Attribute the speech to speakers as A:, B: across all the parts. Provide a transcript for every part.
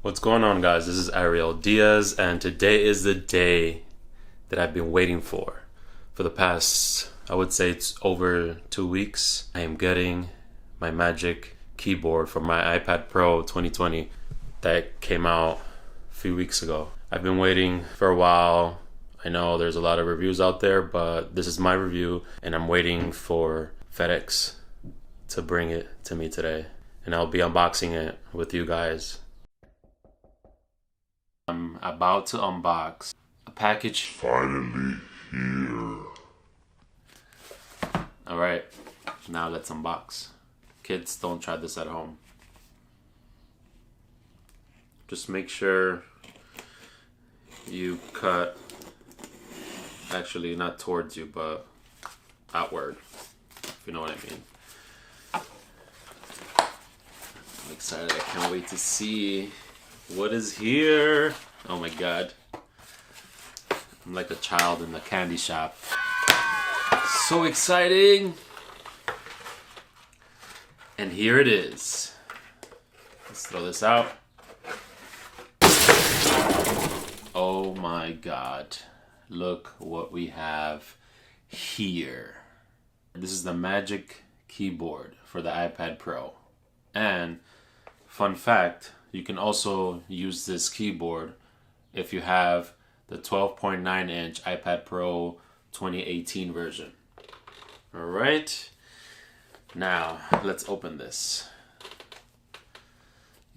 A: What's going on, guys? This is Ariel Diaz, and today is the day that I've been waiting for the past, I would say it's over 2 weeks. I am getting my magic keyboard for my iPad Pro 2020 that came out a few weeks ago. I've been waiting for a while. I know there's a lot of reviews out there, but this is my review, and I'm waiting for FedEx to bring it to me today, and I'll be unboxing it with you guys. I'm about to unbox a package.
B: Finally here.
A: Alright, now let's unbox. Kids, don't try this at home. Just make sure you cut, actually not towards you, but outward, if you know what I mean. I'm excited, I can't wait to see what is here. Oh my god. I'm like a child in the candy shop. So exciting. And here it is. Let's throw this out. Oh my god. Look what we have here. This is the magic keyboard for the iPad Pro. And fun fact, you can also use this keyboard if you have the 12.9 inch iPad Pro 2018 version. Alright, now let's open this.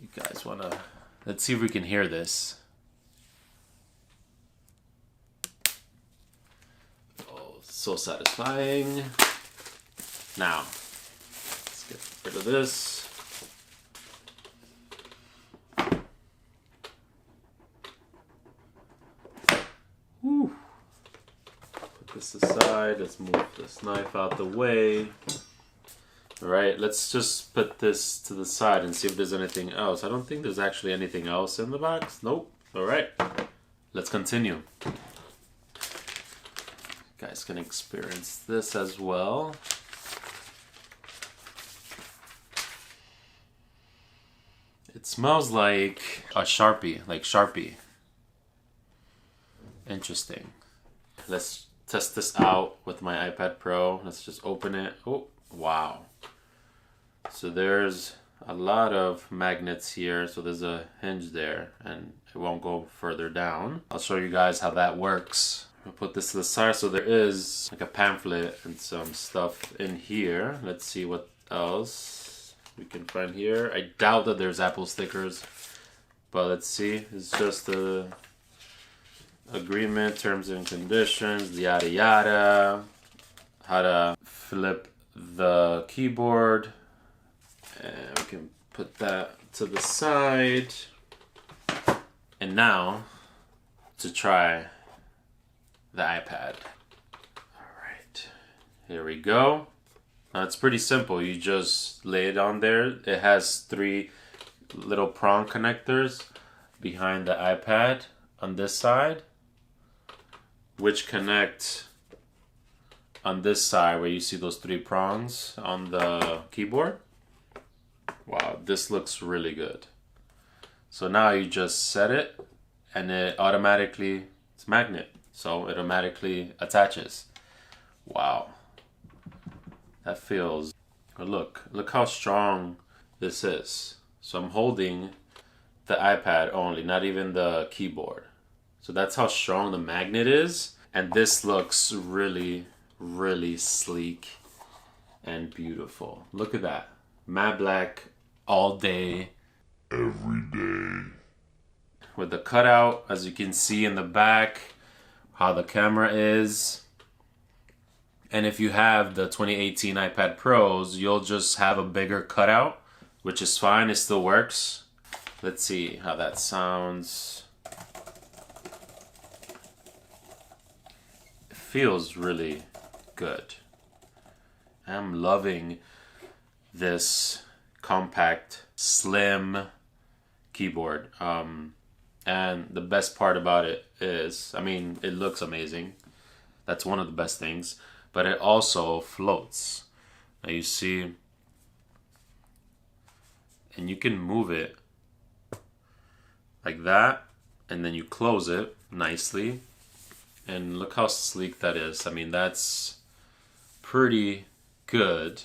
A: You guys wanna, let's see if we can hear this. Oh, so satisfying. Now, let's get rid of this. Whew. Put this aside. Let's move this knife out the way. Alright, let's just put this to the side and see if there's anything else. I don't think there's actually anything else in the box. Nope. Alright, let's continue. You guys can experience this as well. It smells like a Sharpie, like Sharpie. Interesting. Let's test this out with my iPad Pro. Let's just open it. Oh, wow. So there's a lot of magnets here. So there's a hinge there, and it won't go further down. I'll show you guys how that works. I'll put this to the side. So there is like a pamphlet and some stuff in here. Let's see what else we can find here. I doubt that there's Apple stickers, but let's see. It's just a agreement, terms and conditions, yada yada, how to flip the keyboard, and we can put that to the side. And now to try the iPad. Alright, here we go. Now it's pretty simple. You just lay it on there. It has 3 little prong connectors behind the iPad on this side, which connect on this side where you see those 3 prongs on the keyboard. Wow, this looks really good. So now you just set it, and it automatically, it's magnet, so it automatically attaches. Wow, that feels, look how strong this is. So I'm holding the iPad only, not even the keyboard. So that's how strong the magnet is. And this looks really, really sleek and beautiful. Look at that. Matte black all day.
B: Every day.
A: With the cutout, as you can see in the back, how the camera is. And if you have the 2018 iPad Pros, you'll just have a bigger cutout, which is fine. It still works. Let's see how that sounds. Feels really good. I'm loving this compact, slim keyboard. And the best part about it is, I mean, it looks amazing. That's one of the best things. But it also floats. Now you see, and you can move it like that, and then you close it nicely. And look how sleek that is. I mean, that's pretty good.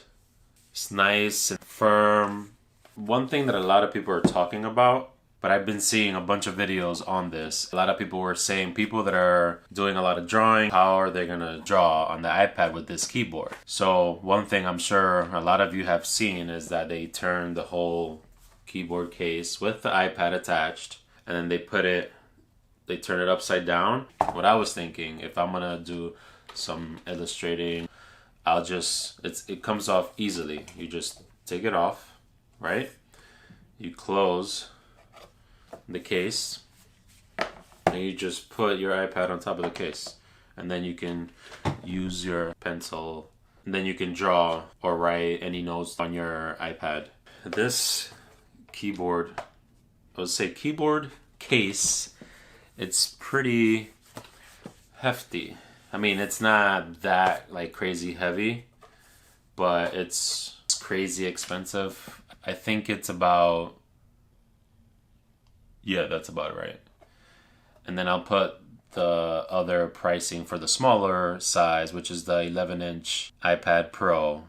A: It's nice and firm. One thing that a lot of people are talking about, but I've been seeing a bunch of videos on this. A lot of people were saying people that are doing a lot of drawing, how are they gonna draw on the iPad with this keyboard? So one thing I'm sure a lot of you have seen is that they turn the whole keyboard case with the iPad attached, and then they turn it upside down. What I was thinking, if I'm gonna do some illustrating, it comes off easily. You just take it off, right? You close the case, and you just put your iPad on top of the case, and then you can use your pencil, and then you can draw or write any notes on your iPad. This keyboard, I would say keyboard case, it's pretty hefty. I mean, it's not that like crazy heavy, but it's crazy expensive. I think it's about, yeah, that's about right. And then I'll put the other pricing for the smaller size, which is the 11-inch iPad Pro.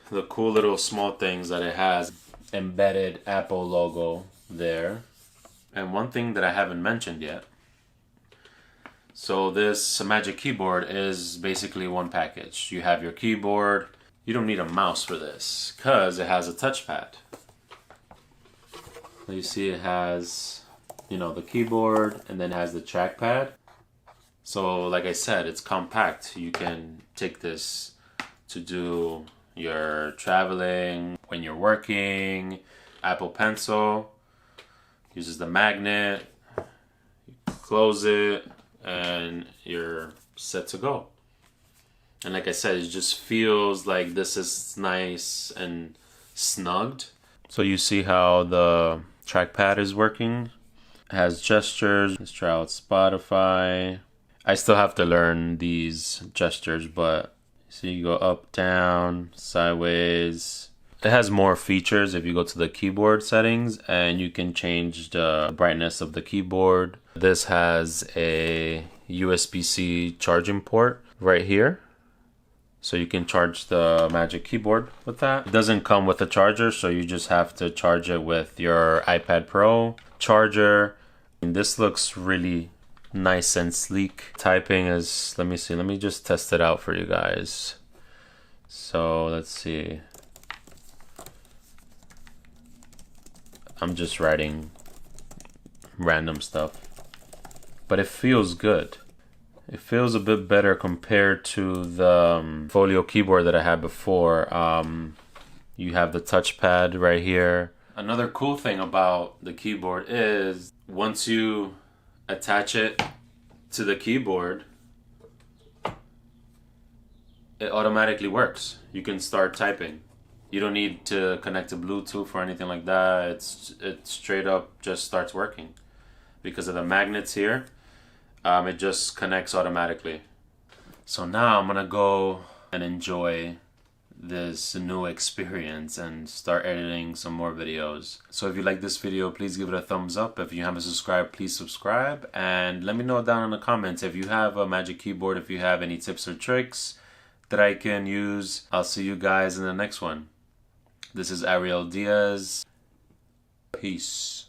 A: The cool little small things that it has, embedded Apple logo there. And one thing that I haven't mentioned yet. So this Magic Keyboard is basically one package. You have your keyboard. You don't need a mouse for this because it has a touchpad. You see it has, you know, the keyboard, and then has the trackpad. So like I said, it's compact. You can take this to do your traveling, when you're working. Apple Pencil uses the magnet. You close it and you're set to go. And like I said, it just feels like this is nice and snugged. So you see how the trackpad is working. It has gestures. Let's try out Spotify. I still have to learn these gestures, but see, you go up, down, sideways. It has more features if you go to the keyboard settings, and you can change the brightness of the keyboard. This has a USB-C charging port right here. So you can charge the Magic Keyboard with that. It doesn't come with a charger, so you just have to charge it with your iPad Pro charger. And this looks really nice and sleek. Typing is, let me see, let me just test it out for you guys. So let's see. I'm just writing random stuff, but it feels good. It feels a bit better compared to the Folio keyboard that I had before. You have the touchpad right here. Another cool thing about the keyboard is once you attach it to the keyboard, it automatically works. You can start typing. You don't need to connect to Bluetooth or anything like that. It straight up just starts working. Because of the magnets here, it just connects automatically. So now I'm gonna go and enjoy this new experience and start editing some more videos. So if you like this video, please give it a thumbs up. If you haven't subscribed, please subscribe. And let me know down in the comments if you have a Magic Keyboard, if you have any tips or tricks that I can use. I'll see you guys in the next one. This is Ariel Diaz. Peace.